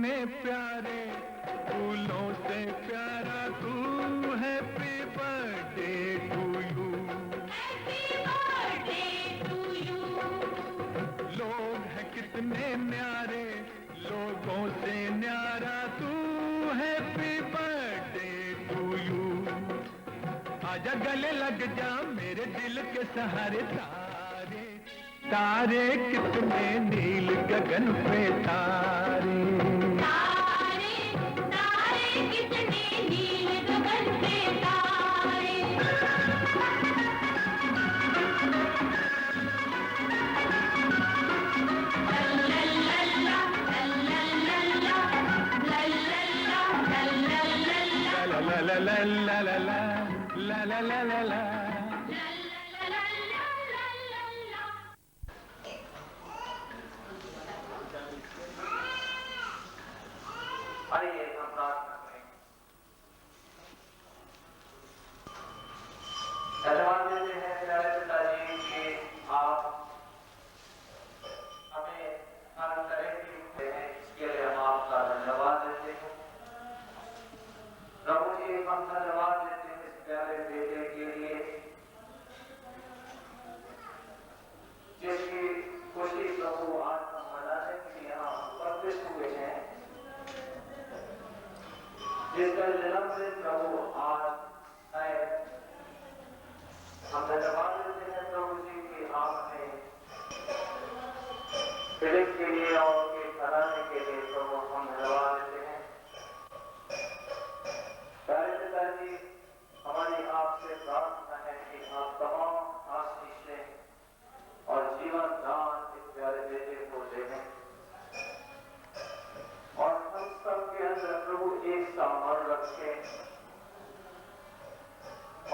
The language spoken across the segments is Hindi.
कितने प्यारे, फूलों से प्यारा तू, happy birthday to you, happy birthday to you. लोग हैं कितने न्यारे, लोगों से न्यारा तू, हैप्पी बर्थडे टू यू। आजा गले लग जा मेरे दिल के सहारे, तारे तारे कितने नील गगन पे तारे, तारे तारे कितने नील गगन पे तारे। लल्लल्ला लल्लल्ला लल्लल्ला लल्लल्ला। आइए हम प्रार्थना करें। धन्यवाद देते हैं प्यारे पिताजी कि आप हमें हर तरह की हैं, इसके लिए हम आपका धन्यवाद देते हैं। प्रभु जी हम धन्यवाद देते हैं इस प्यारे बेटे के लिए जिसकी खुशी प्रभु आज हम मनाने के लिए यहाँ उपस्थित हुए हैं, जिसका जन्मदिन प्रभु आज है। हम धन्यवाद देते हैं प्रभु जी कि आपने फिलिप के लिए और उनके घराने के लिए प्रभु हम धन्यवाद देते हैं। प्यारे पिताजी हमारी आपसे प्रार्थना है कि आप तमाम आशीषें और जीवन दान इस प्यारे बेटे को दें और हम सब के अंदर प्रभु एक सामर्थ रखें।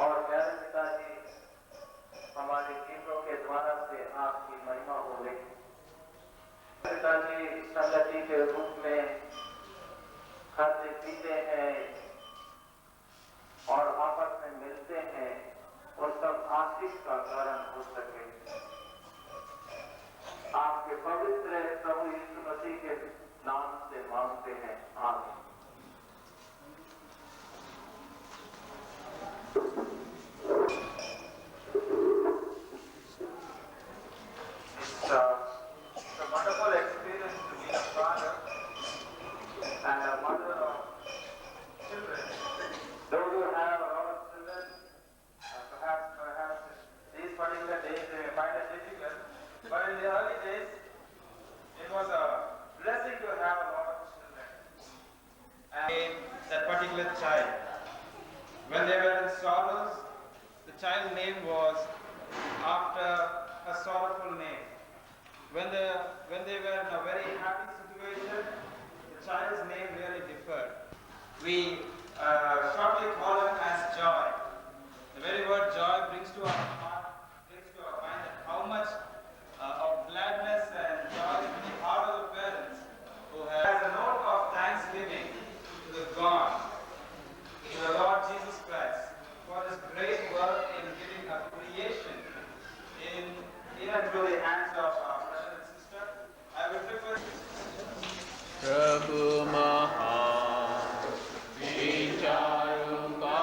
और प्यारे पिताजी हमारे गीतों के द्वारा से आपकी महिमा हो गई। पिताजी संगति के रूप में खाते पीते हैं और आपस में मिलते हैं और सब आशीष का कारण हो सके। आपके पवित्र प्रभु यीशु मसीह के नाम से मांगते हैं, आमीन। It's a wonderful experience to be a father and a mother of children. Those who have a lot of children, perhaps these particular days they may find it difficult, but in the early days it was a blessing to have a lot of children. And that particular child, when they were in sorrows, the child's name was after a sorrowful name. When they were in a very happy situation, the child's name really differed. We shortly call him as Joy. The very word joy brings to our heart, brings to our mind that how much of gladness and joy is in the heart of the parents who have as a note of thanksgiving to the God, to the Lord Jesus Christ, for this great work in giving a creation in and through the hands of our brother and sister. I would prefer प्रभु महान विचारों का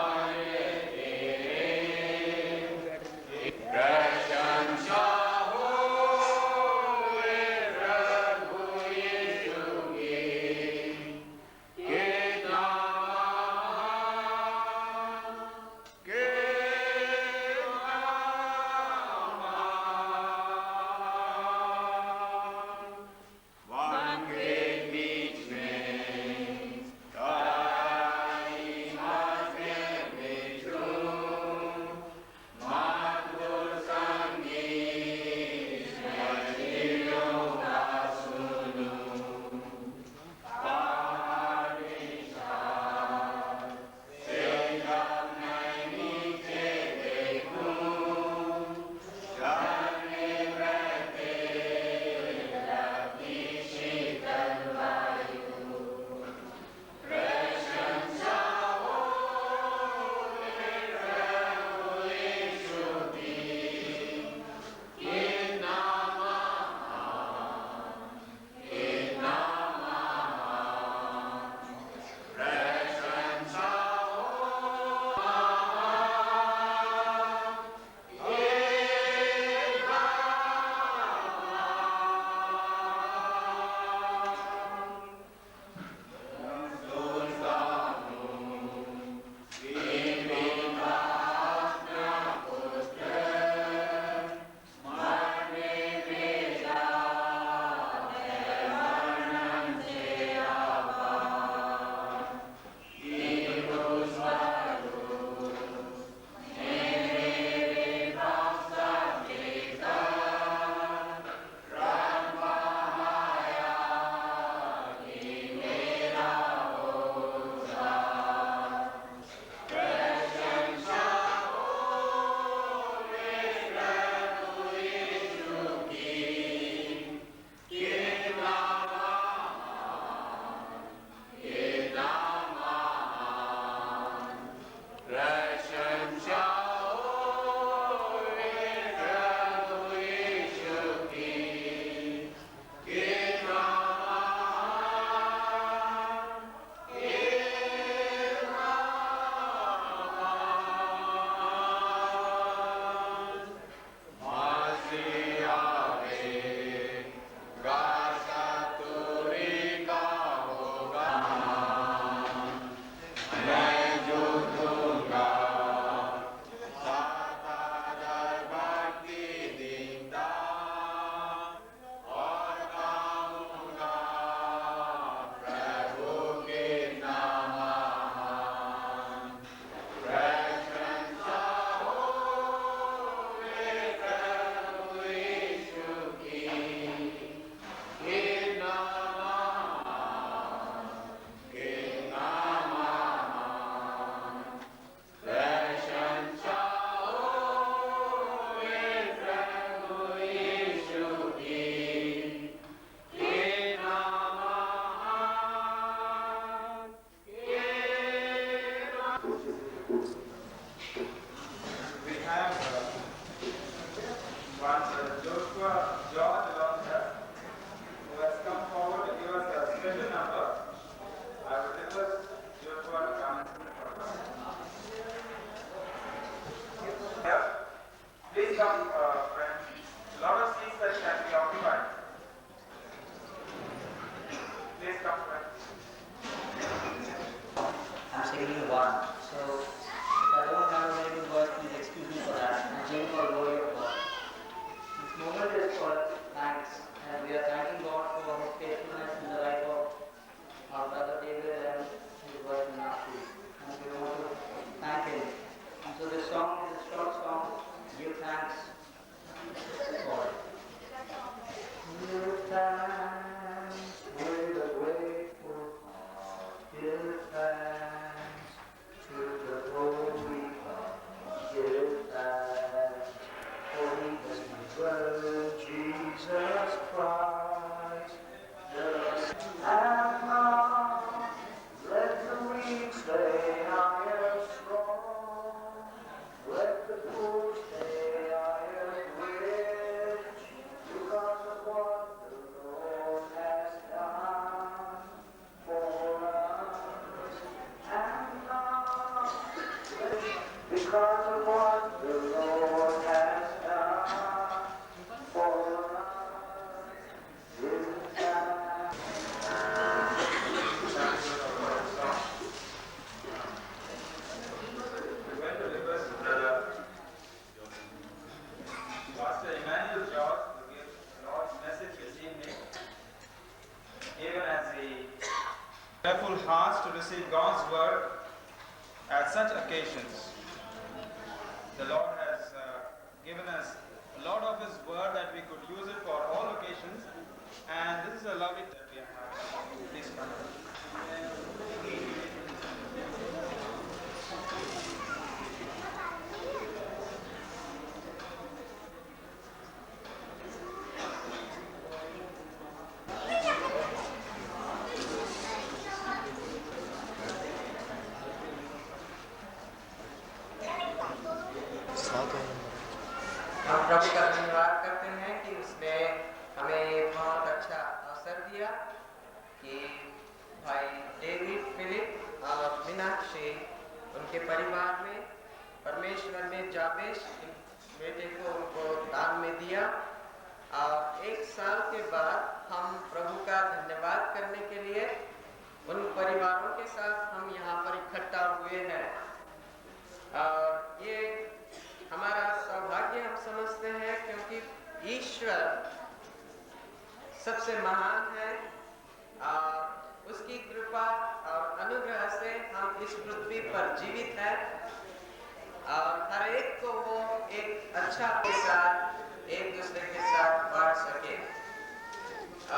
We have one Joshua George along here, who has come forward to give us a special number. I would request Joshua to come. Here, please come, friends. A lot of seats that can be occupied. Please come, friends. I'm singing one. So if I don't have a very good voice, please excuse me for that. I'm singing for glory of God. This moment is for thanks, and we are thanking God for His faithfulness in the life of our brother David and his wife Meenakshi. And we want to thank him. And so this song is a short song. Give thanks to God. Give thanks with a grateful heart. Give thanks to the Holy God. Give thanks for He has dwelt Jesus Christ. And now let the weak say I am strong. Let the poor say I am rich, because of what the Lord has done for us. And now, because of what the Lord has done for us. Give thanks. We're going to request Pastor Emmanuel George to give the Lord's message this evening, even as we prayerful hearts to receive God's word at such occasions. The Lord has given us a lot of His word that we could use it for all occasions, and this is a lovely that we have. Please come. हम प्रभु का धन्यवाद करते हैं कि उसने हमें बहुत अच्छा अवसर दिया कि भाई डेविड फिलिप और मीनाक्षी उनके परिवार में परमेश्वर ने जाबेश बेटे को उनको दान में दिया और एक साल के बाद हम प्रभु का धन्यवाद करने के लिए उन परिवारों के साथ हम यहाँ पर इकट्ठा हुए हैं। और ये हमारा सौभाग्य हम समझते हैं क्योंकि ईश्वर सबसे महान है और उसकी कृपा और अनुग्रह से हम इस पृथ्वी पर जीवित हैं और हर एक को वो एक अच्छा के साथ एक दूसरे के साथ बांट सके।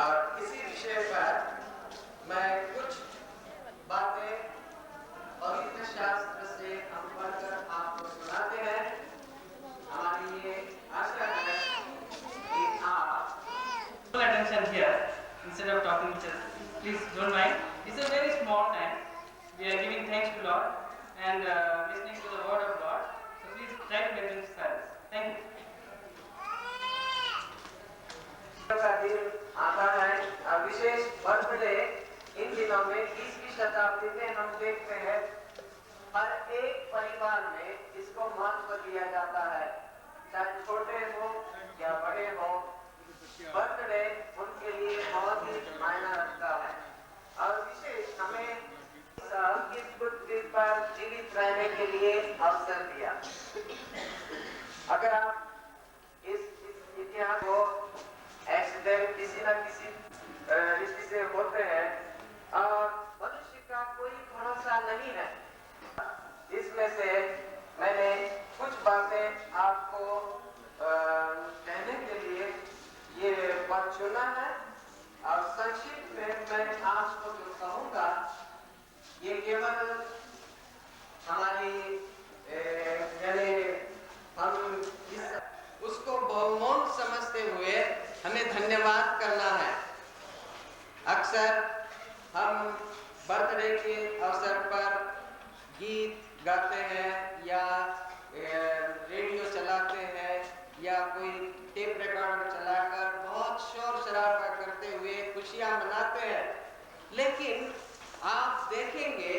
और इसी विषय पर मैं कुछ बातें पवित्र शास्त्र से हम पढ़कर आपको सुनाते हैं। हमारी ये आशा है कि आप Full attention here instead of talking to us. Please don't mind. It's a very small time. We are giving thanks to Lord and listening to the word of God. So please try to maintain silence. Thank you. का दिन आता है और विशेष बर्थडे इन दिनों में 20वीं शताब्दी में हम देखते हैं हर एक परिवार में इसको महत्व दिया जाता है, चाहे छोटे हो या बड़े हो। बर्थडे उनके लिए बहुत ही मायना रखता है और विशेष हमें इस पृथ्वी पर जीवित रहने के लिए अवसर दिया। अगर आप इस इतिहास को एक्सीडेंट किसी न किसी रीति से होते हैं और मनुष्य का कोई भरोसा नहीं है। इसमें से मैंने कुछ बातें आपको कहने के लिए ये पद चुना है और संक्षिप्त में मैं आपको जो कहूँगा ये केवल हमारी यानी हम उसको बहुमूल्य समझते हुए हमें धन्यवाद करना है। अक्सर हम बर्थडे के अवसर पर गीत गाते हैं या रेडियो चलाते हैं या कोई टेप रिकॉर्डर चलाकर बहुत शोर शराबा करते हुए खुशियां मनाते हैं, लेकिन आप देखेंगे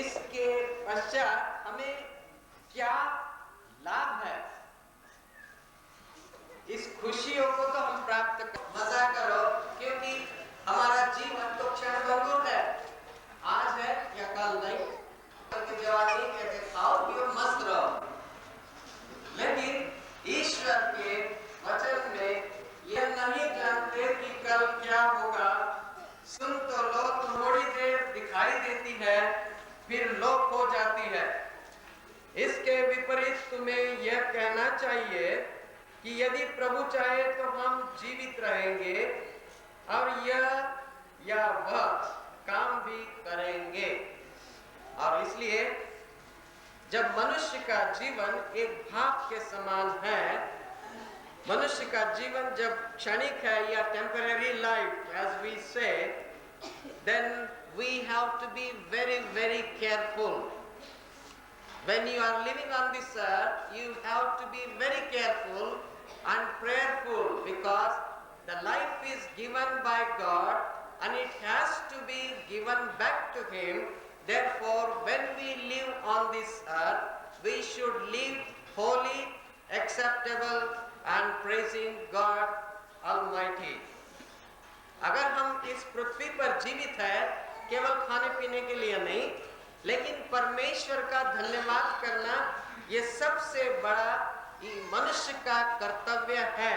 इसके पश्चात हमें क्या लाभ है। इस खुशियों को तो हम प्राप्त कर, मजा करो, क्योंकि हमारा जीवन तो क्षणभंगुर है, आज है या कल नहीं। तो जवानी कहते खाओ पियो मस्त रहो, लेकिन ईश्वर के वचन में यह नहीं जानते कि कल क्या होगा। सुन तो लो, थोड़ी देर दिखाई देती है फिर लोप हो जाती है। इसके विपरीत तुम्हें यह कहना चाहिए कि यदि प्रभु चाहे तो हम जीवित रहेंगे और यह या वह काम भी करेंगे। और इसलिए जब मनुष्य का जीवन एक भाग के समान है, मनुष्य का जीवन जब क्षणिक है या टेम्पररी लाइफ एज वी से, then we have to be very, very careful. When you are living on this earth, you have to be very careful and prayerful, because the life is given by God and it has to be given back to Him. Therefore, when we live on this earth, we should live holy, acceptable and praising God Almighty. अगर हम इस पृथ्वी पर जीवित है केवल खाने पीने के लिए नहीं, लेकिन परमेश्वर का धन्यवाद करना ये सबसे बड़ा मनुष्य का कर्तव्य है।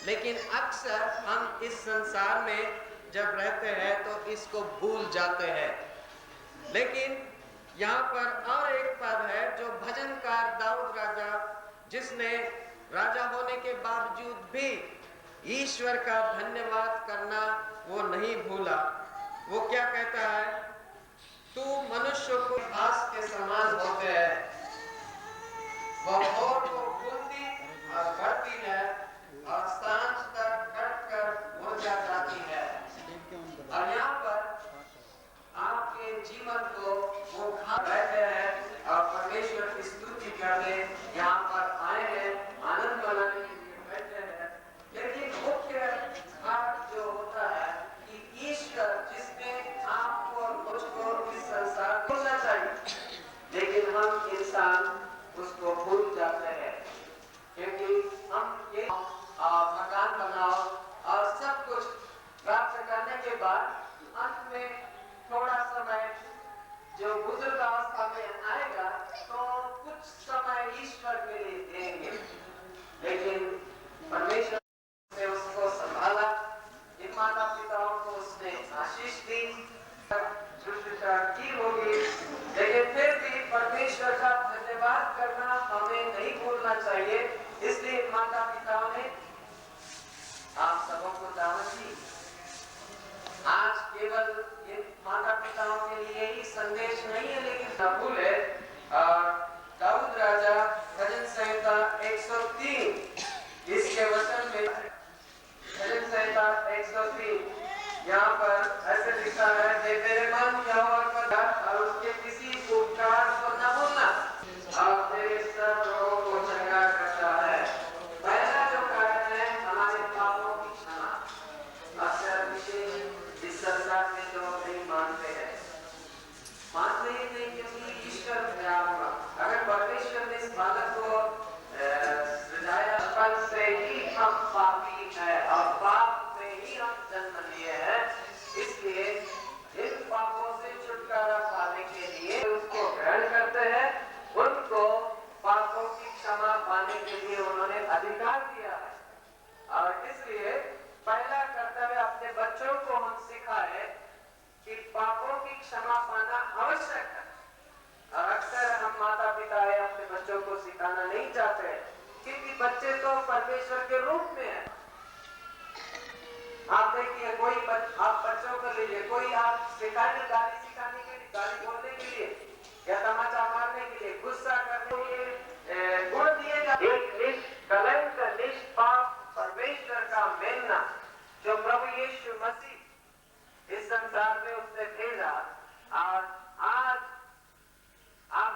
लेकिन अक्सर हम इस संसार में जब रहते हैं तो इसको भूल जाते हैं। लेकिन यहाँ पर और एक पद है जो भजनकार दाऊद राजा, जिसने राजा होने के बावजूद भी ईश्वर का धन्यवाद करना वो नहीं भूला। वो क्या कहता है? तू मनुष्य को घास के समान होते है, वह और को फूलती और बढ़ती है और सांझ तक कटकर मुरझा जाती है। और यहाँ पर आपके जीवन को वो खा बैठे हैं और परमेश्वर की स्तुति करने यहाँ पर आए हैं, आनंद मनाने के लिए बैठे हैं। लेकिन मुख्य बात जो होता है कि ईश्वर जिसने आपको और मुझको इस संसार को भूलना चाहिए, लेकिन हम इंसान उसको भूल जाते हैं, क्योंकि हम ये मकान बनाओ और सब कुछ प्राप्त करने के बाद अंत में थोड़ा समय जो बुजुर्गावस्था में आएगा तो कुछ समय ईश्वर के लिए देंगे। लेकिन परमेश्वर ने उसको संभाला, इन माता पिताओं को उसने आशीष दी, शुश्रूषा की होगी, लेकिन फिर भी परमेश्वर का धन्यवाद करना हमें नहीं भूलना चाहिए। इसलिए माता पिताओं ने आप सबों को दावत दी। आज केवल इन माता पिताओं के लिए ही संदेश नहीं है, लेकिन न भूले दाऊद राजा भजन संहिता 103 इसके वचन में, भजन संहिता 103 यहाँ पर ऐसे लिखा है, दे मेरे मन यहोवा पर और उसके किसी उपकार को न भूलना और तेरे सब रोगों को चंगा करता है। पहला जो कारण है हमारे पापों की क्षमा। अक्सर विशेष इस संसार में जो नहीं मानते हैं, मानते ही नहीं, क्योंकि ईश्वर दयालु होगा। अगर परमेश्वर ने इस बालक को सृजाया, बचपन से ही हम पापी हैं और पाप में ही हम जन्म लिए हैं, इसलिए इन पापों से छुटकारा पाने के लिए उसको ग्रहण करते हैं, उनको पापों की क्षमा पाने के लिए उन्होंने अधिकार दिया है। और इसलिए पहला कर्तव्य अपने बच्चों को हम सिखाए कि पापों की क्षमा पाना आवश्यक है। और अक्सर हम माता पिता है अपने बच्चों को सिखाना नहीं चाहते हैं, क्योंकि बच्चे तो परमेश्वर के रूप में है। आप देखिए, आप बच्चों को लीजिए, कोई आप सिखाने, गाली सिखाने के लिए, गाली बोलने के लिए या तमाचा मारने के लिए, गुस्सा करने के लिए गुण दिए जाते। एक निष्कलंक निष्पाप परमेश्वर का मेलना जो प्रभु यीशु मसीह इस संसार में उसने भेजा, और आज आप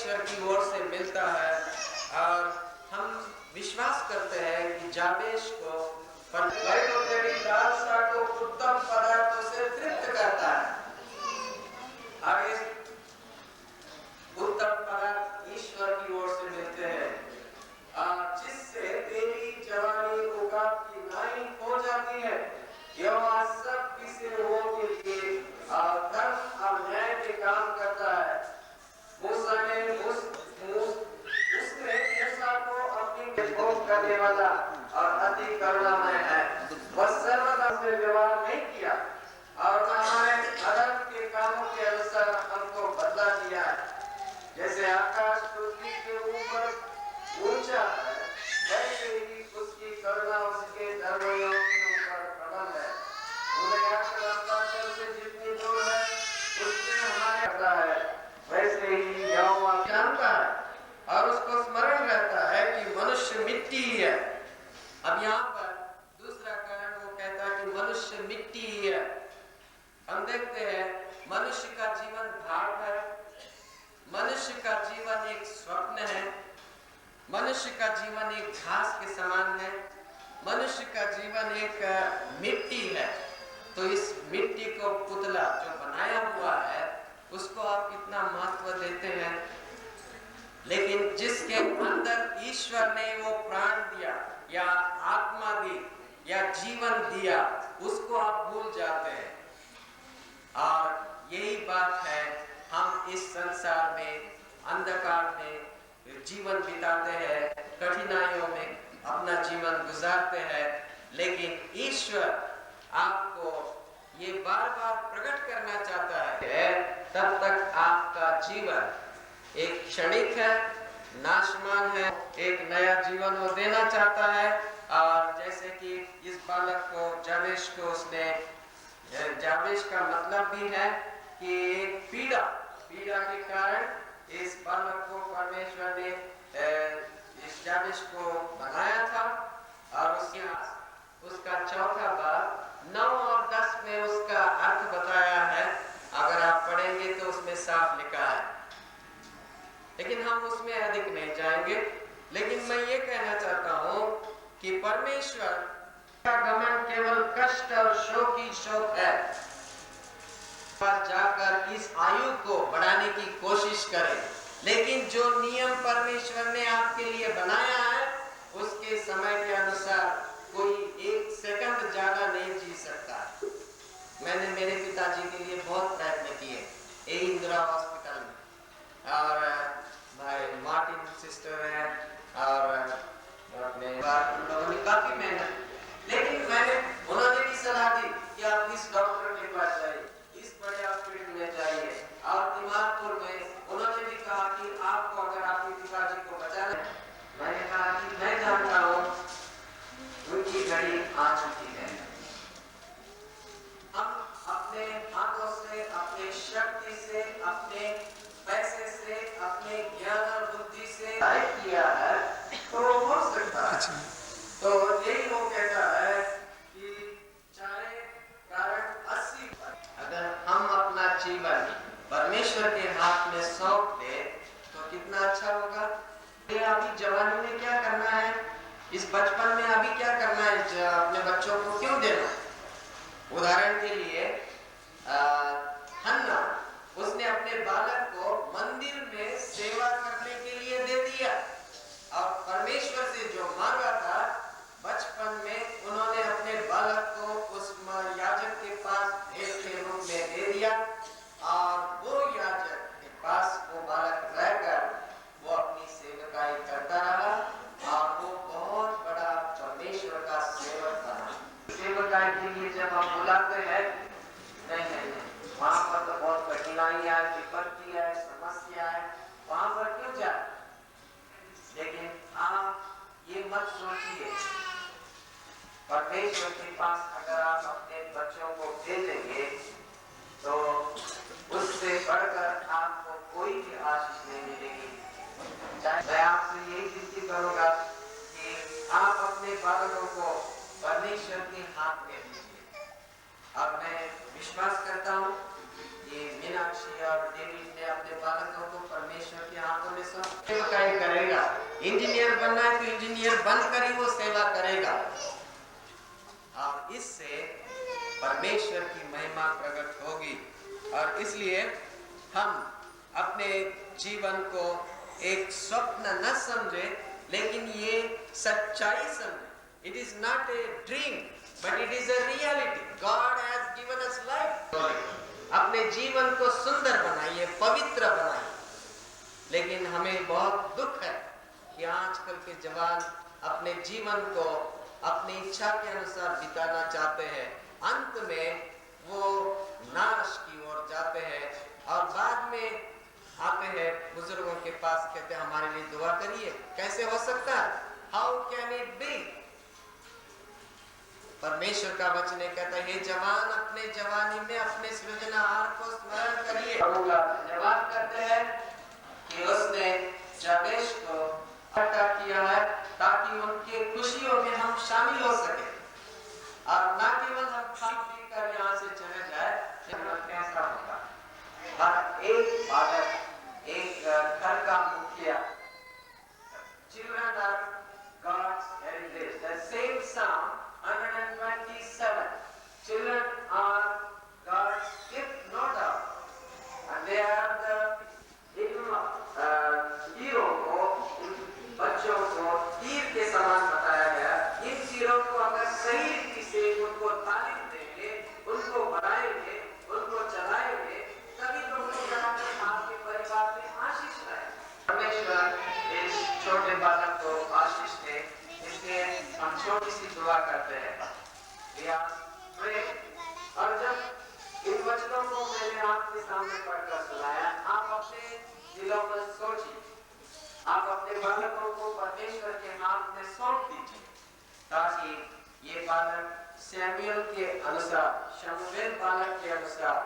परमेश्वर की ओर से मिलता है और हम विश्वास करते हैं कि जाबेश को लालसा को उत्तम पदार्थों से तृप्त करता है। आगे उत्तम पदार्थ ईश्वर की ओर से मिलते हैं जिससे तेरी जवानी उगाब की नाई हो जाती है। यहोवा सब पिसे हुओं के लिए धर्म और न्याय के काम करता है। उसने मूसा को अपनी भोग करने वाला और अति करुणामय है। वह सर्वदा से व्यवहार नहीं किया और हमारे अधर्म के कामों के अनुसार हमको बदला दिया है। जैसे आकाश पृथ्वी के ऊपर ऊंचा है, वैसे ही उसकी करुणा उसके धर्मियों के ऊपर प्रबल है। उन्हें आकाश से जितनी दूर है उससे हमारे करता है, वैसे ही यहोवा जानता है और उसको स्मरण रहता है कि मनुष्य मिट्टी ही है। अब यहाँ पर दूसरा कारण वो कहता है कि मनुष्य मिट्टी ही है। हम देखते हैं मनुष्य का जीवन भाग है, मनुष्य का जीवन एक स्वप्न है, मनुष्य का जीवन एक घास के समान है, मनुष्य का जीवन एक मिट्टी है। तो इस मिट्टी को पुतला जो बनाया हुआ है उसको आप कितना महत्व देते हैं, लेकिन जिसके अंदर ईश्वर ने वो प्राण दिया या आत्मा दी या जीवन दिया उसको आप भूल जाते हैं। और यही बात है, हम इस संसार में अंधकार में जीवन बिताते हैं, कठिनाइयों में अपना जीवन गुजारते हैं, लेकिन ईश्वर आपको ये बार बार प्रकट करना चाहता है तब तक आपका जीवन एक क्षणिक है, नाशमान है, एक नया जीवन वो देना चाहता है। और जैसे कि इस बालक को जाबेश को उसने, जाबेश का मतलब भी है कि एक पीड़ा के कारण इस बालक को परमेश्वर ने इस जाबेश को बनाया था। और उसका चौथा भाग 9 और 10 में उसका अर्थ बताया है। अगर आप पढ़ेंगे तो उसमें साफ लिखा है, लेकिन हम उसमें अधिक नहीं जाएंगे। लेकिन मैं ये कहना चाहता हूँ कि परमेश्वर का घमंड केवल कष्ट और शोक ही शोक है। पर जाकर इस आयु को बढ़ाने की कोशिश करें, लेकिन जो नियम परमेश्वर ने आपके लिए बनाया है उसके समय के अनुसार कोई 1 सेकंड ज्यादा नहीं जी सकता। मैंने मेरे पिताजी के लिए बहुत प्रयत्न किए इंदिरा हॉस्पिटल में, और भाई मार्टिन सिस्टर है और अपने लोगों ने काफी मेहनत, लेकिन उन्होंने भी सलाह दी कि आप इस डॉक्टर के पास जाइए, इस बड़े हॉस्पिटल में जाइए। और दिमागपुर में उन्होंने भी कहा कि आपको अगर आपके पिताजी को बचाना है, मैंने कहा कि मैं जानता हूँ उनकी घड़ी आ चुकी है। हम अपने हाथों से, अपने शक्ति से, अपने पैसे से, अपने ज्ञान और बुद्धि से किया है तो हो सकता है। तो यही वो कहता है कि चाहे कारण 80 अगर हम अपना जीवन परमेश्वर के हाथ में सौंप दे तो कितना अच्छा होगा। ये अभी जवानी में क्या करना है, इस बचपन में अभी क्या करना है, अपने बच्चों को क्यों देना। उदाहरण के लिए हन्ना, उसने अपने बालक को मंदिर में सेवा करने के लिए दे दिया और परमेश्वर से जो मांगा था बचपन में उन्होंने अपने बालक को उस याजक के पास भेंट के रूप में दे दिया। और वो याजक के पास वो बालक रहकर वो अपनी सेवकाई करता रहा और वो बहुत बड़ा परमेश्वर का सेवक बना। सेवकाई के लिए जब हम बुलाते हैं, नहीं, वहाँ पर तो बहुत कठिनाइयाँ है, विपत्ति है, समस्या है, वहाँ पर क्यों जाए। लेकिन आप ये मत सोचिए, परमेश्वर के पास अगर आप अपने बच्चों को भेजेंगे तो उससे बढ़कर आपको कोई भी आशीष नहीं मिलेगी। मैं आपसे यही विनती करूंगा कि आप अपने बालकों को परमेश्वर के हाथ में दीजिए। और मैं विश्वास करता हूँ कि मीनाक्षी और डेविड ने अपने बालकों को परमेश्वर के हाथों में सेवकाई करेगा। इंजीनियर बनना है तो इंजीनियर बनकर ही वो सेवा करेगा और इससे परमेश्वर की महिमा प्रकट होगी। और इसलिए हम अपने जीवन को एक स्वप्न न समझे, लेकिन ये सच्चाई समझे। It is not a dream, but it is a reality. God has given us life. अपने जीवन को सुंदर बनाइए, पवित्र बनाइए। लेकिन हमें बहुत दुख है कि आजकल के जवान अपने जीवन को अपनी इच्छा के अनुसार बिताना चाहते हैं। अंत में वो नाश की ओर जाते हैं और बाद में आते हैं बुजुर्गों के पास, कहते हैं हमारे लिए दुआ करिए। कैसे हो सकता है? How can it be? परमेश्वर का वचन कहता है, हे जवान, अपने जवानी में अपने सृजनहार को स्मरण करिए। प्रभु का धन्यवाद करते हैं कि उसने जाबेश को इकट्ठा किया है ताकि उनके खुशियों में हम शामिल हो सके और न केवल हम खा पी कर यहाँ से चले जाए। कैसा होगा? हर एक बालक, एक घर का मुखिया। Children are God's heritage. The same Psalm 127. Children are God's gift, no doubt, and they are the hero को, बच्चों को तीर के समान बताया गया। इन तीरों को अगर सही रीति से उनको तालीम देंगे, उनको बढ़ाएंगे, उनको चलाएंगे, तभी तो आपके परिवार में आशीष आए। परमेश्वर इस छोटे बालक को आशीष दे, इसलिए हम छोटी सी दुआ करते हैं। और जब इन वचनों को मैंने आपके सामने पढ़कर सुनाया, आप अपने दिलों में सोचिए, आप अपने बालकों को परमेश्वर के हाथ में सौंप दीजिए ताकि ये बालक सैमुएल के अनुसार, शमूएल बालक के अनुसार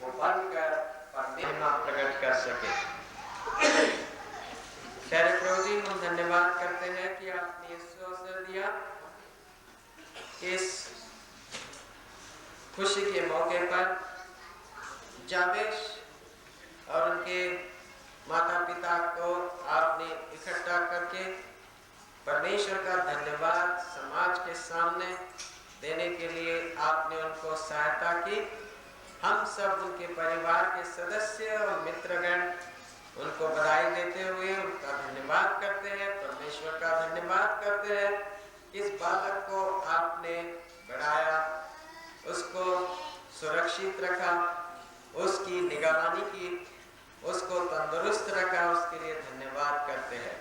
वो बनकर परमेश्वर प्रकट कर सके। खैर प्रभु जी, हम धन्यवाद करते हैं कि आपने इस अवसर दिया। इस खुशी के मौके पर जाबेश और उनके माता पिता को आपने इकट्ठा करके परमेश्वर का धन्यवाद समाज के सामने देने के लिए आपने उनको सहायता की। हम सब उनके परिवार के सदस्य और मित्रगण उनको बधाई देते हुए उनका धन्यवाद करते हैं, परमेश्वर का धन्यवाद करते हैं। इस बालक को आपने बढ़ाया, उसको सुरक्षित रखा, उसकी निगरानी की, उसको तंदुरुस्त रखा, उसके लिए धन्यवाद करते हैं।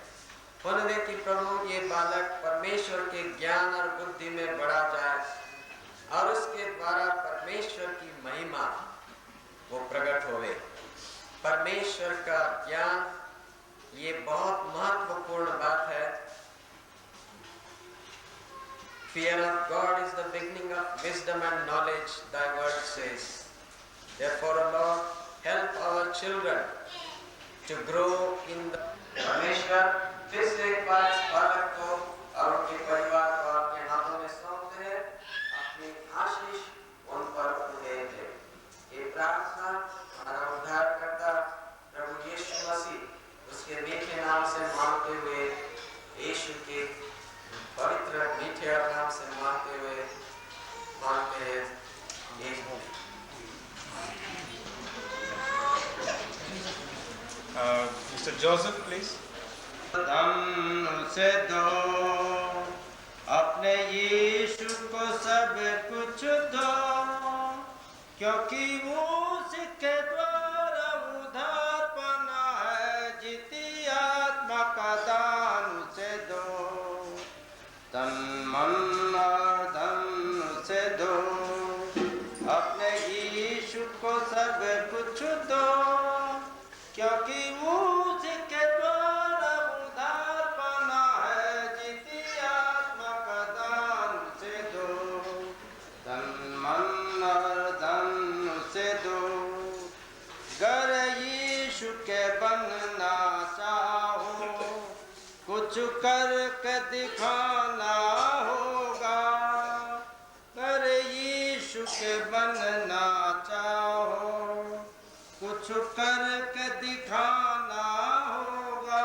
होने दे कि प्रभु ये बालक परमेश्वर के ज्ञान और बुद्धि में बढ़ा जाए और उसके द्वारा परमेश्वर की महिमा वो प्रकट होवे। परमेश्वर का ज्ञान ये बहुत महत्वपूर्ण बात है। Fear of God is the beginning of wisdom and knowledge, thy word says. Therefore, O Lord, help our children to grow in the परमेश्वर फिर से एक बार इस बालक को और उनके परिवार को आपके हाथों में सौंपते हैं। अपनी आशीष उन पर उन्हें दे। ये प्रार्थना हमारा उद्धारकर्ता प्रभु यीशु मसीह उसके मीठे नाम से मांगते हुए, यीशु के पवित्र मीठे नाम से मांगते हुए मांगते हैं। Mr. Joseph, please. धन से दो, अपने यीशु को सब कुछ दो, क्योंकि वो उसके द्वारा उद्धार पाना है। जीती आत्मा का दान उसे दो, तन मन और धन से दो, अपने यीशु को सब कुछ दो, क्योंकि वो उसके द्वारा उद्धार पाना है। जीती आत्मा का दान से दो, तन मन और धन से दो। गर यीशु के बनना चाहो, कुछ करके दिखाना होगा। गर यीशु के बनना चाहो, कुछ करके दिखाना होगा।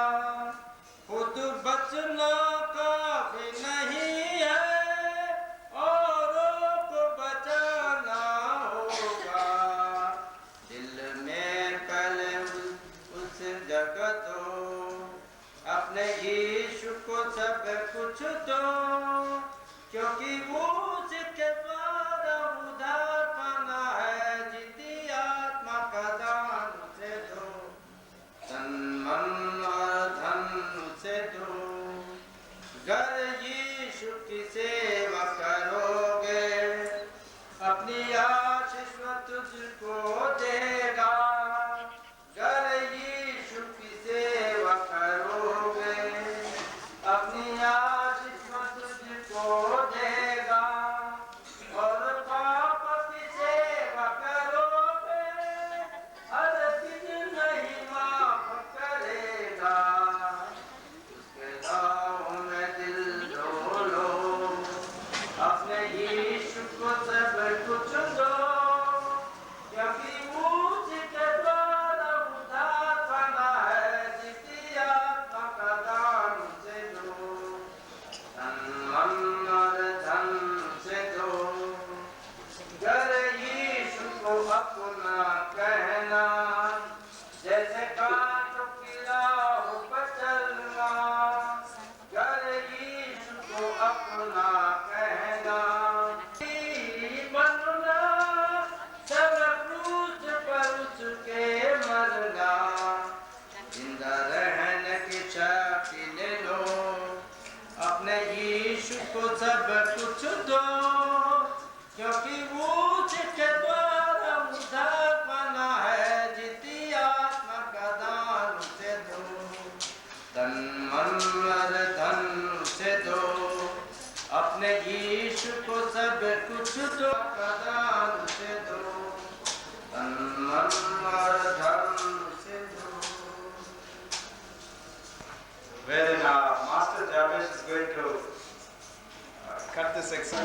कुछ तो प्रदान से दो, तन मन और धन से दो। Wherein Master Jabesh is going to cut this section.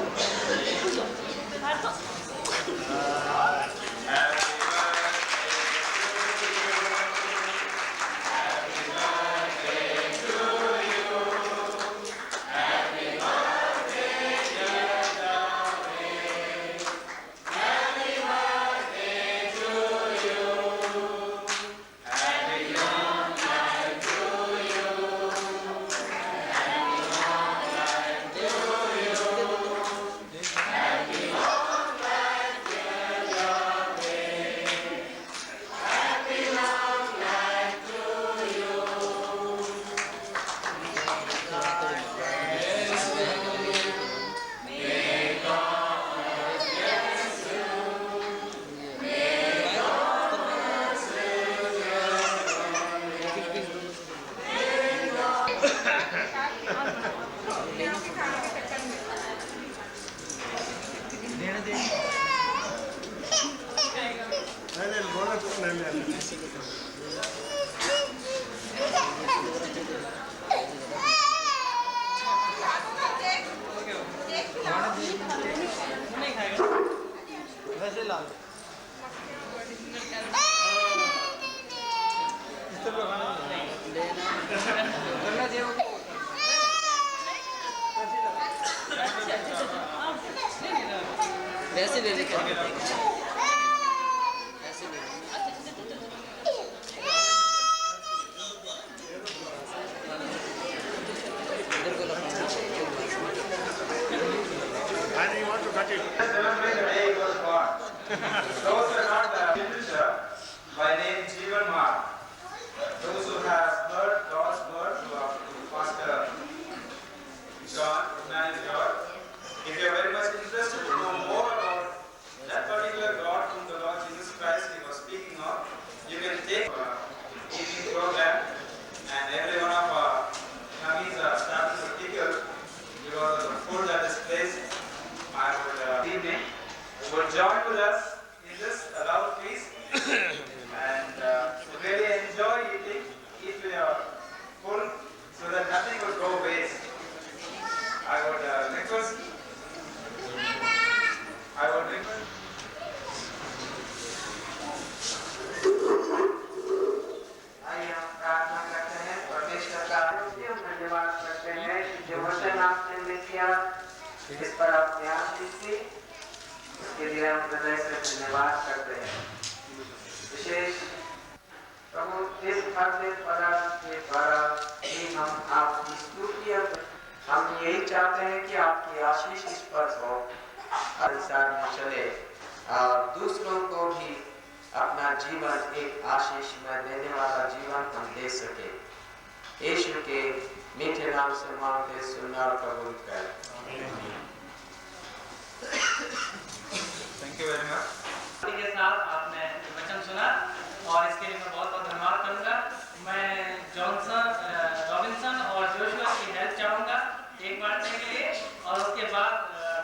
वैसे ले लेकर Those who are not the literature, by name Jeevan Mark, those who have heard God's word from Pastor John, man John, if you are very much interested to know more about that particular God whom the Lord Jesus Christ he was speaking of, you can take evening program, and every one of our Namis starting to tickle because of the food that is placed. I would evening would join with us in this loud feast and really enjoy eating, eat to your full so that nothing would go waste. I would request. आइए हम प्रार्थना करते हैं, परमेश्वर का हम धन्यवाद करते हैं कि जो वचन आपने हमें किया इस पर आप ध्यान दीजिए, इसके लिए हम हृदय से धन्यवाद करते हैं। विशेष प्रभु इस खाद्य पदार्थ के द्वारा ही हम आपकी स्तुति, हम यही चाहते हैं कि आपकी आशीष इस पर हो, संसार में चले और दूसरों को भी अपना जीवन एक आशीष में देने वाला जीवन हम दे सके। यीशु के मीठे नाम से मांगते सुनना और कबूल कर। Thank you very much. के साथ आपने वचन सुना और इसके लिए मैं बहुत बहुत धन्यवाद करूंगा। मैं रॉबिन्सन और जोशुआ की हेल्प चाहूंगा एक बांटने के लिए और उसके बाद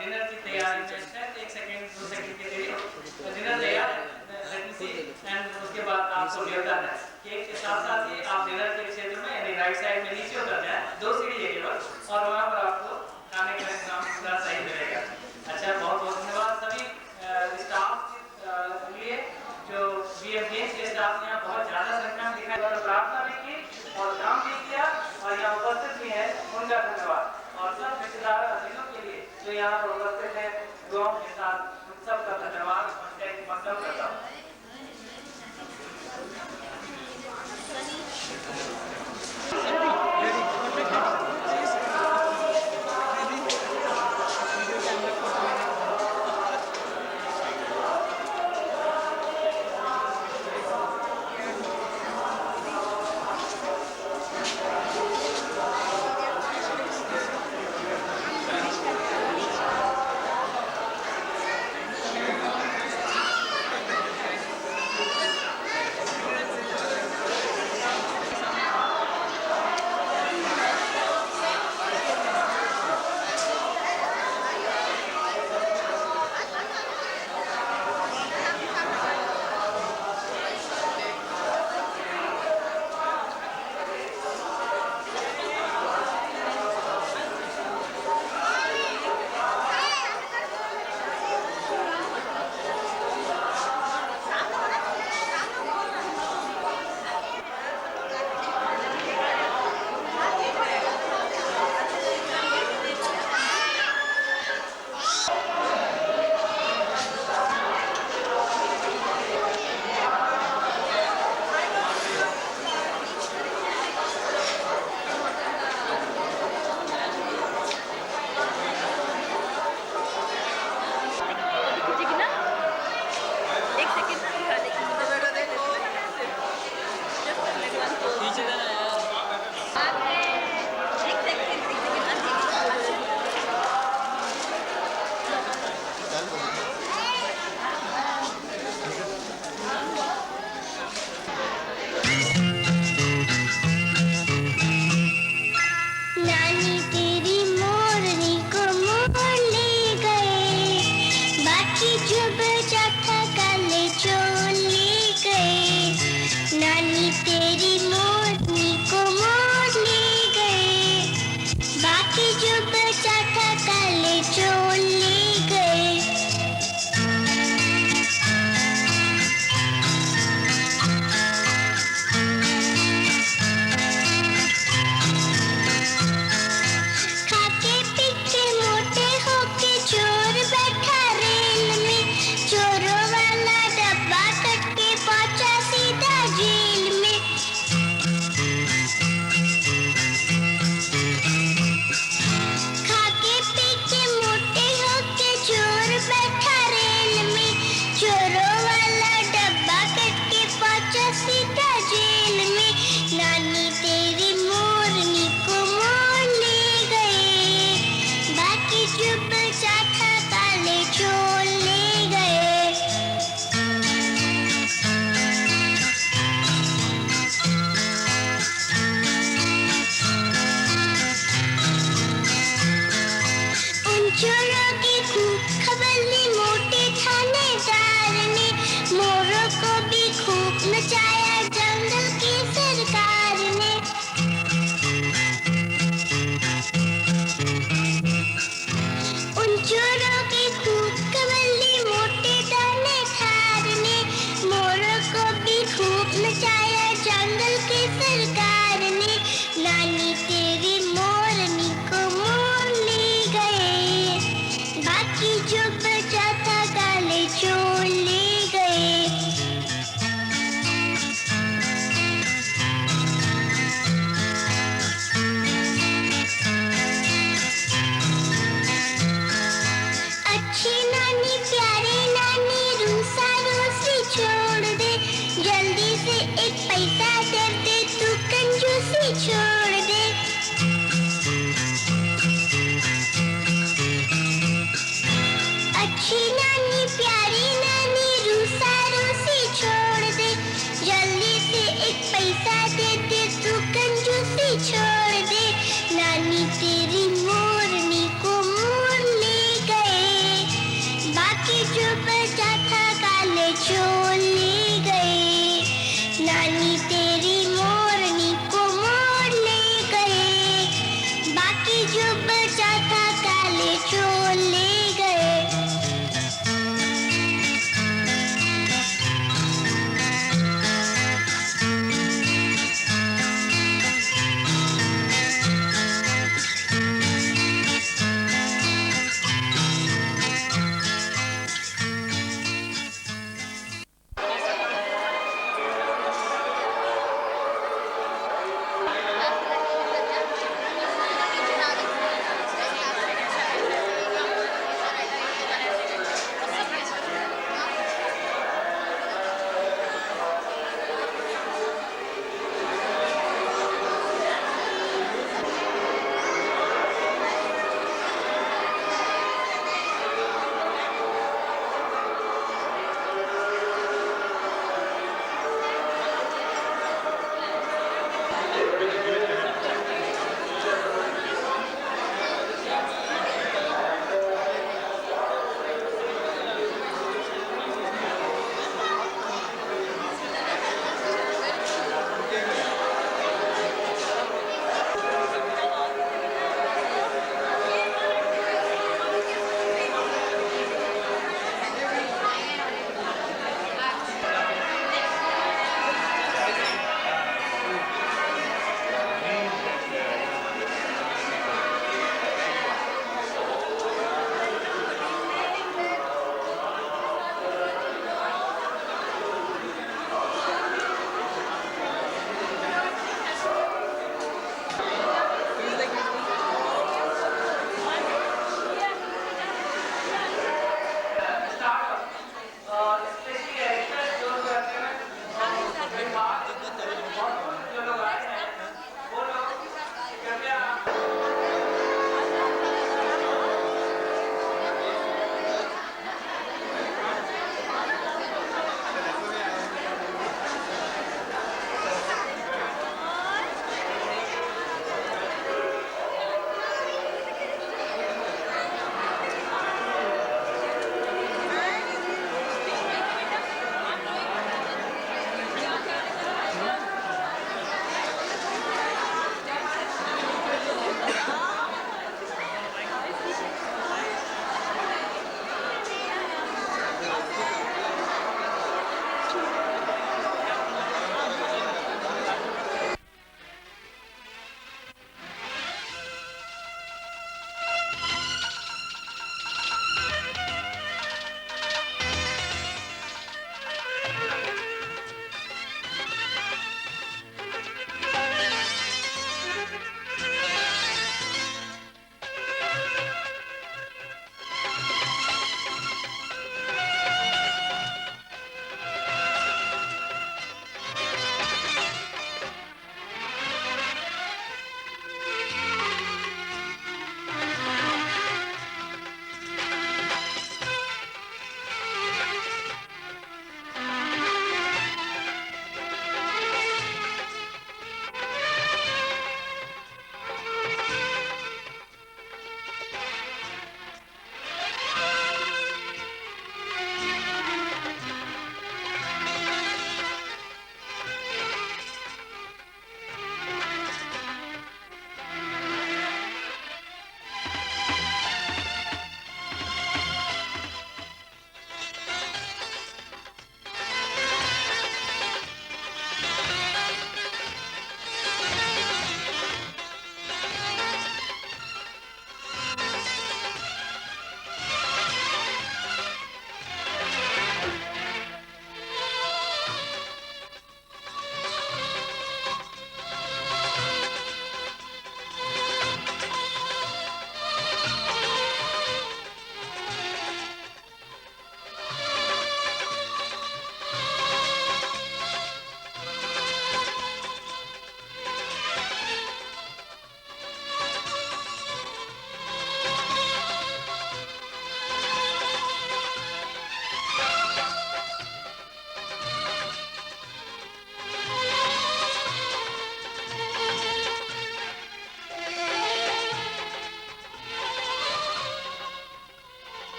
डिनर की तैयारी में शायद 1 सेकंड 2 सेकंड के लिए डिनर तैयार एंड उसके बाद आपको न्योता है केक के साथ साथ ही आप डिनर के क्षेत्र में यानी राइट साइड में नीचे उतर जाए, 2 सीढ़ी है केवल और वहाँ पर आपको खाने का इंतजाम पूरा सही मिलेगा। अच्छा, बहुत बहुत धन्यवाद सभी स्टाफ के लिए जो BFGH के स्टाफ यहाँ बहुत ज़्यादा संख्या में दिखाई और प्रार्थना भी की और काम भी किया और यहाँ उपस्थित भी है, उनका धन्यवाद। और सब रिश्तेदार अतिथियों के लिए जो यहाँ पर उपस्थित है दुआओं के साथ उन सबका धन्यवाद करता हूँ। बाकी जो बचा था कल चोली गए, नानी तेरी मोरनी को मोर ले गए, बाकी जो बचा था कल चोली गए। खाके पीके मोटे होके चोर बैठा रेल में, चोरों वाला डब्बा कट के पहुंचा सीधा जेल में। खाके पीके मोटे होके चोर बैठा रेल में, चोरों वाला डब्बा कट के पहुंचा सीधा जेल में। नानी तेरी मोरनी को मोर ले गए, बाकी जो बचा था काले चोर ले गए। उन चोरों की खूब खबर ली मोटे थानेदार ने, मोरों को भी खूब नचाया जंगल की सरकार ने। उन चोरों की खूब खबर ली मोटे थानेदार ने, मोरों को भी खूब नचाया जंगल की सरकार ने। नानी तेरी मोरनी को मोर ले गए, बाकी जो बचा था काले चोर ले गए। अच्छी नानी प्यारी नानी रूसा रूसी छोड़ दे, जल्दी से एक पैसा दे दे तू कंजूसी छोड़ दे। अच्छी नानी प्यारी नानी रूसा रूसी छोड़ दे, जल्दी से एक पैसा दे दे तू कंजूसी छोड़ दे। नानी तेरी मोरनी को मोर ले गए, बाकी जो बचा था काले चोर ले गए। नानी तेरी मोरनी को मोर ले गए, बाकी जो बचा था काले चोर ले गए।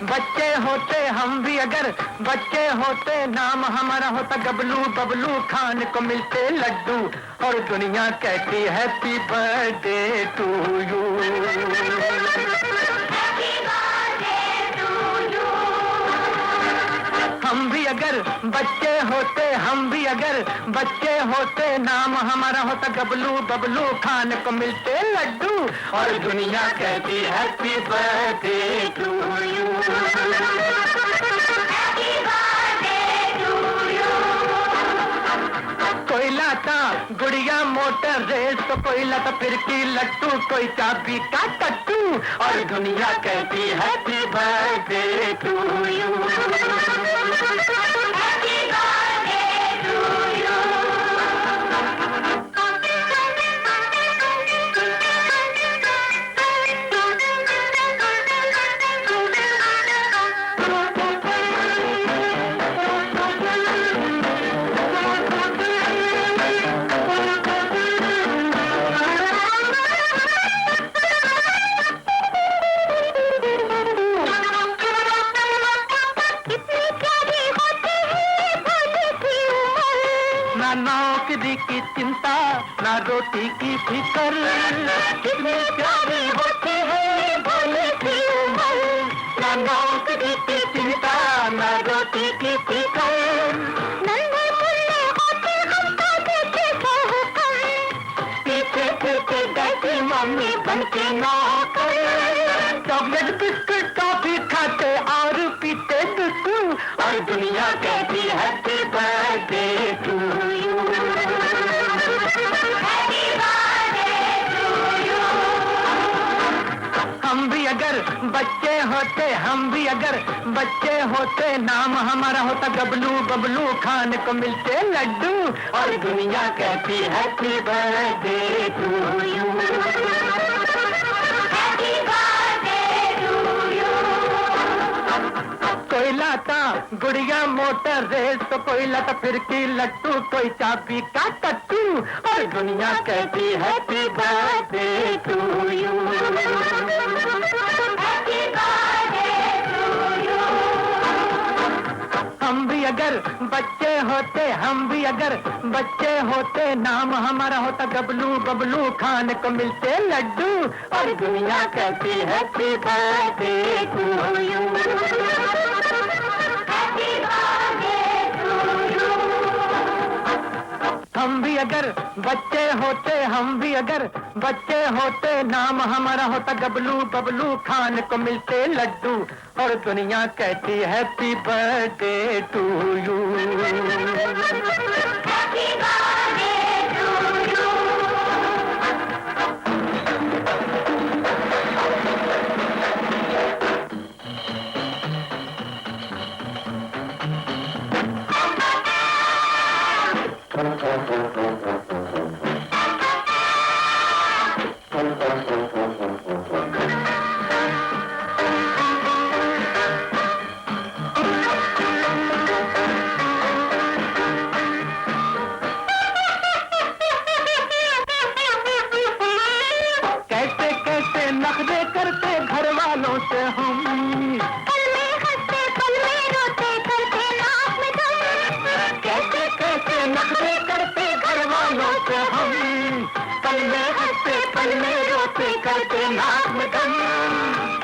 बच्चे होते हम भी अगर, बच्चे होते नाम हमारा होता गबलू बबलू, खान को मिलते लड्डू और दुनिया कहती हैप्पी बर्थडे टू यू। हम भी अगर बच्चे होते, हम भी अगर बच्चे होते नाम हमारा होता गबलू बबलू, खान को मिलते लड्डू और दुनिया कहती हैप्पी बर्थडे टू यू। कोई लाता गुड़िया मोटर रेस तो कोई लाता फिरकी लट्टू, कोई चाबी का टट्टू और दुनिया कहती हैप्पी बर्थडे टू यू। नौकरी की चिंता ना रोटी की फिकर, कितनी प्यारी होती है भोले की उम्र। ना नौकरी की चिंता ना रोटी की फिकर, नन्हे मुन्ने होते हम तो देखे बहुकर, पीछे फिरते गई मम्मी बनके नौकर। चॉकलेट बिस्कुट टॉफी खाते और पीते दूध और दुनिया कहती हैप्पी बर्थडे टू यू। हम भी अगर बच्चे होते, हम भी अगर बच्चे होते नाम हमारा होता गबलू बबलू, खान को मिलते लड्डू और दुनिया कहती हैप्पी बर्थडे टू यू। कोई लाता गुड़िया मोटर रेस तो कोई लाता फिरकी लट्टू, कोई चाबी का टट्टू और दुनिया कहती हैप्पी बर्थडे टू यू। हम भी अगर बच्चे होते, हम भी अगर बच्चे होते नाम हमारा होता गबलू बबलू, खान को मिलते लड्डू और दुनिया कहती हैप्पी बर्थडे टू यू। हम भी अगर बच्चे होते, हम भी अगर बच्चे होते नाम हमारा होता गबलू बबलू, खान को मिलते लड्डू और दुनिया कहती हैप्पी बर्थडे टू यू।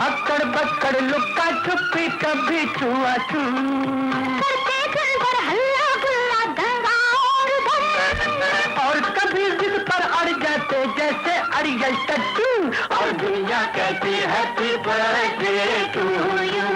अक्कड़ बक्कड़ लुक्का छुपी कभी छुआ छू, हल्ला गुल्ला दंगा और कभी जिद पर अड़ जाते जैसे अड़ियल टट्टू और दुनिया कहती हैप्पी बर्थडे टू यू।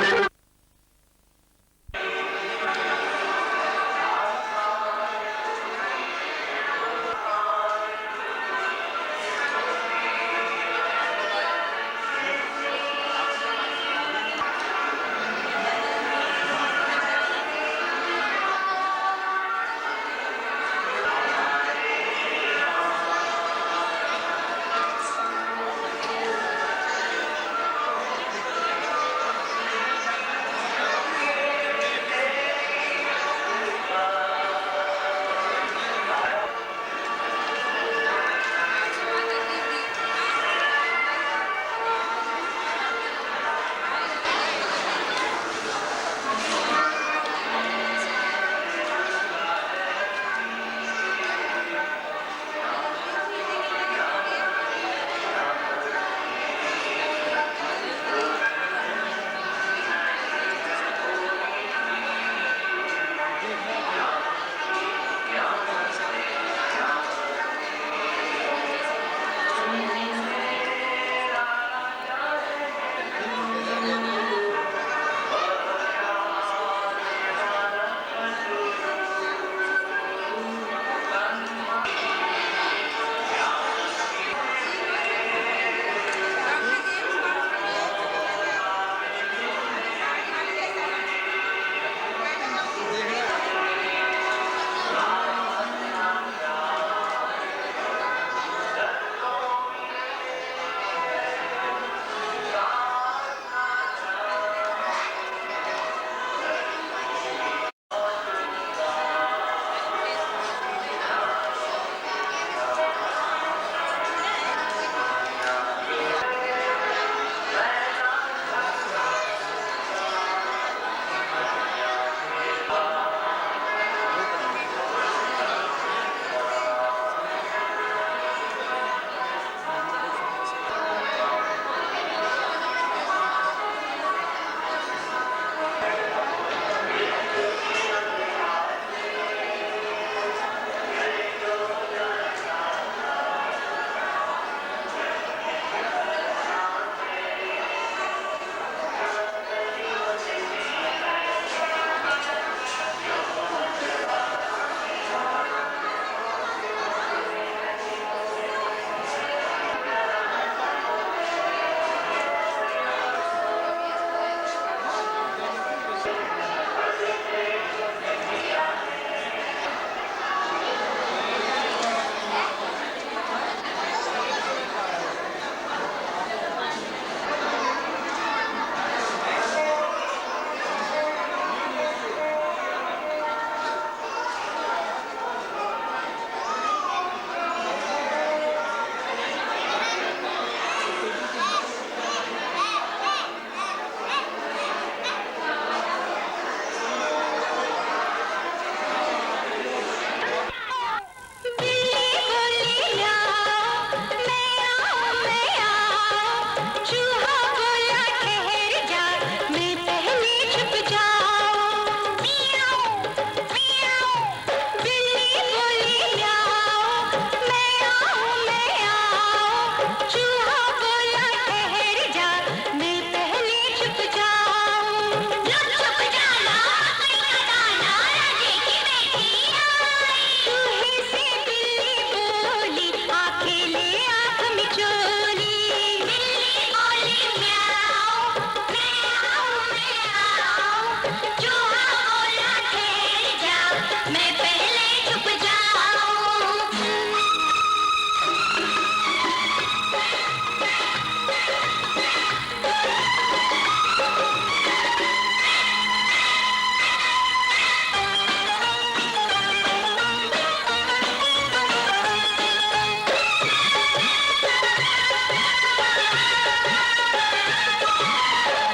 मैं पहले छुप जाऊं।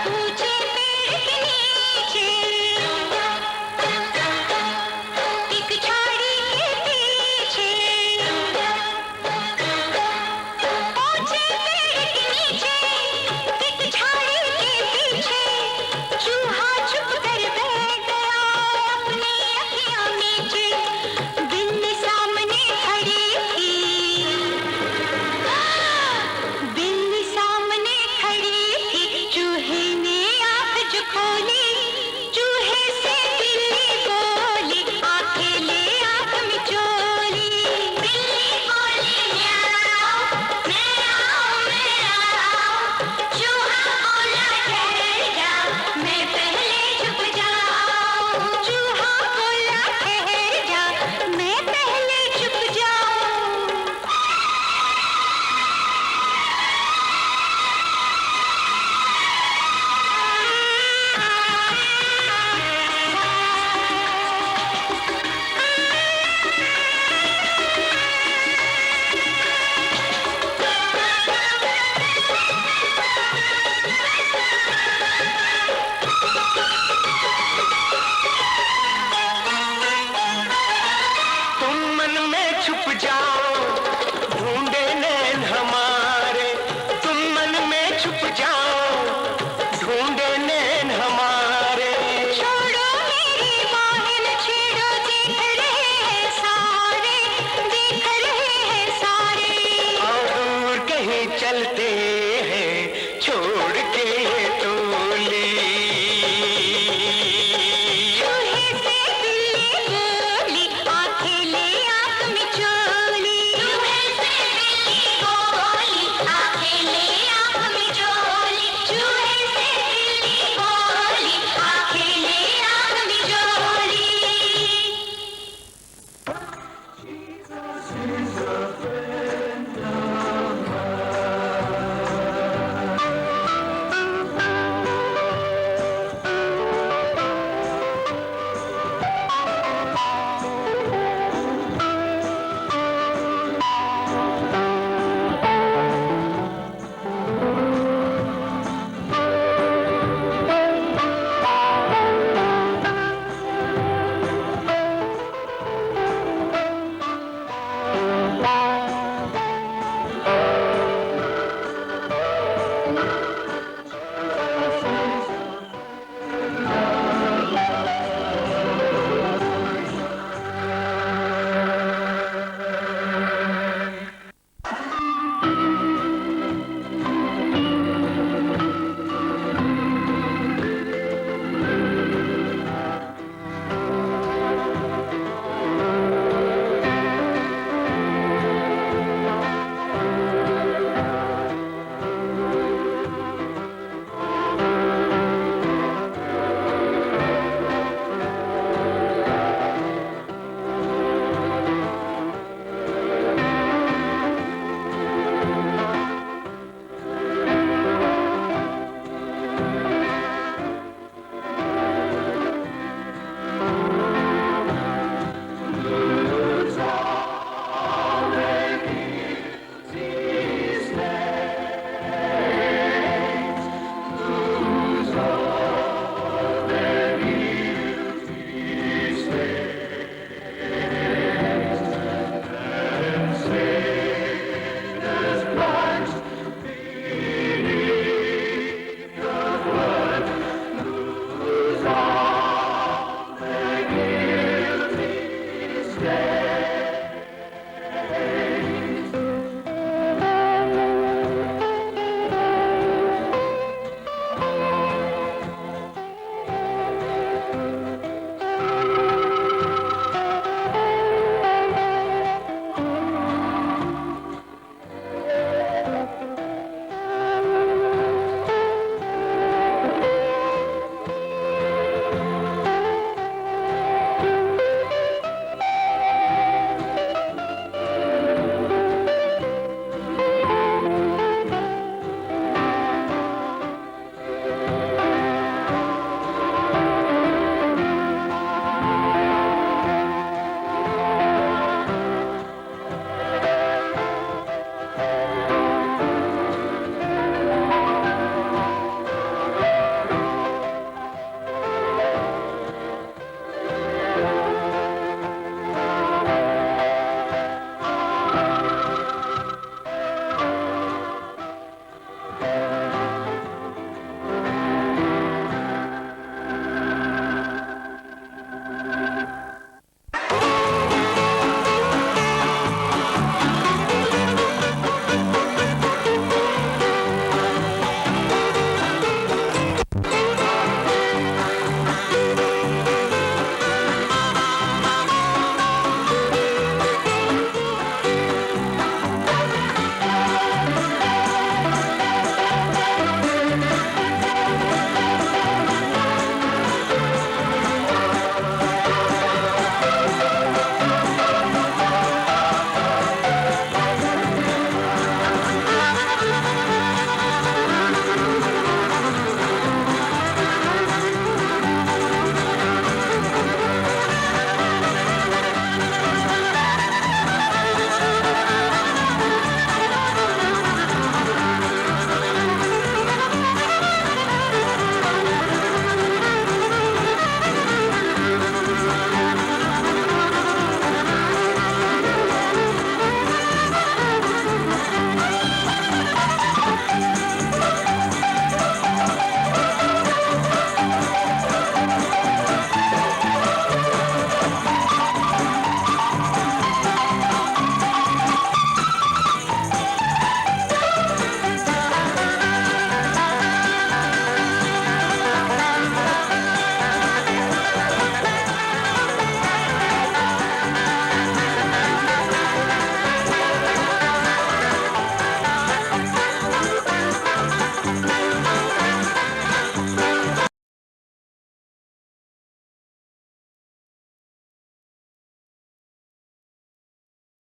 ऊंचे पेड़ के नीचे एक झाड़ी के पीछे, ऊंचे पेड़ के नीचे एक झाड़ी के पीछे चूहा छुप कर बैठ गया अपनी अखियां मीचे। बिल्ली सामने खड़ी थी, बिल्ली सामने खड़ी थी, चूहे ने आंख जो खोली, चूहे से बिल्ली बोली, आंखें ले आंख मिचोली। बिल्ली बोली म्याऊं, म्याऊं, म्याऊं। चूहा बोला ठहर जा, मैं पहले छुप जाऊं। चूहा बोला ठहर जा, मैं पहले छुप जाऊं। तुम मन में छुप जाओ,